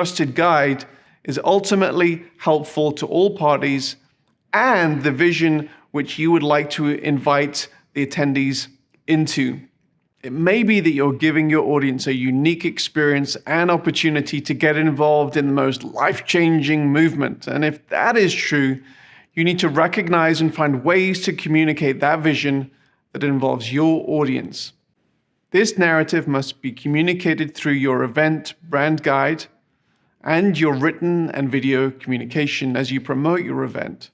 trusted guide is ultimately helpful to all parties and the vision which you would like to invite the attendees into. It may be that you're giving your audience a unique experience and opportunity to get involved in the most life-changing movement. And if that is true, you need to recognize and find ways to communicate that vision that involves your audience. This narrative must be communicated through your event brand guide and your written and video communication as you promote your event.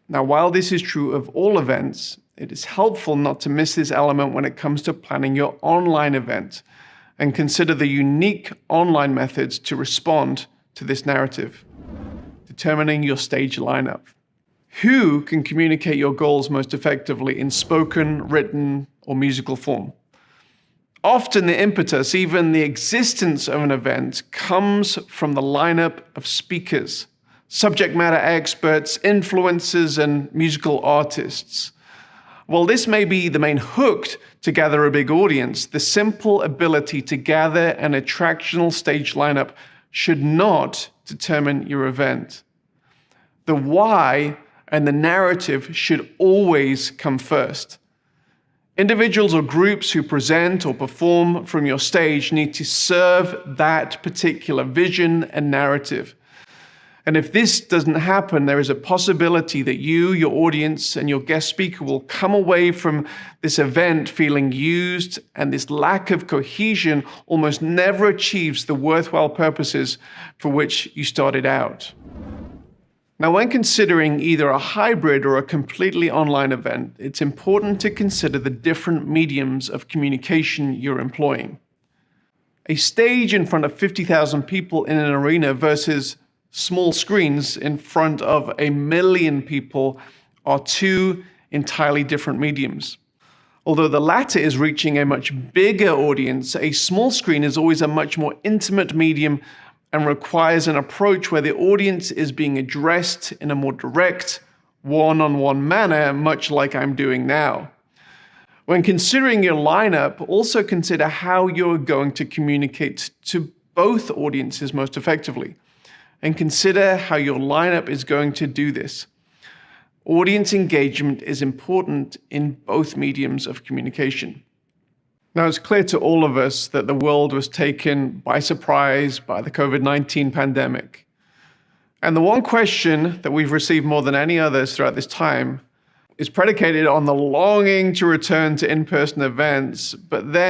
Now, while this is true of all events, it is helpful not to miss this element when it comes to planning your online event, and consider the unique online methods to respond to this narrative. Determining your stage lineup. Who can communicate your goals most effectively in spoken, written, or musical form? Often the impetus, even the existence of an event, comes from the lineup of speakers, subject matter experts, influencers, and musical artists. While this may be the main hook to gather a big audience, the simple ability to gather an attractional stage lineup should not determine your event. The why and the narrative should always come first. Individuals or groups who present or perform from your stage need to serve that particular vision and narrative. And if this doesn't happen, there is a possibility that you, your audience, and your guest speaker will come away from this event feeling used, and this lack of cohesion almost never achieves the worthwhile purposes for which you started out. Now, when considering either a hybrid or a completely online event, it's important to consider the different mediums of communication you're employing. A stage in front of 50,000 people in an arena versus small screens in front of 1 million people are two entirely different mediums. Although the latter is reaching a much bigger audience, a small screen is always a much more intimate medium and requires an approach where the audience is being addressed in a more direct, one-on-one manner, much like I'm doing now. When considering your lineup, also consider how you're going to communicate to both audiences most effectively, and consider how your lineup is going to do this. Audience engagement is important in both mediums of communication. Now, it's clear to all of us that the world was taken by surprise by the COVID-19 pandemic. And the one question that we've received more than any others throughout this time is predicated on the longing to return to in-person events, but then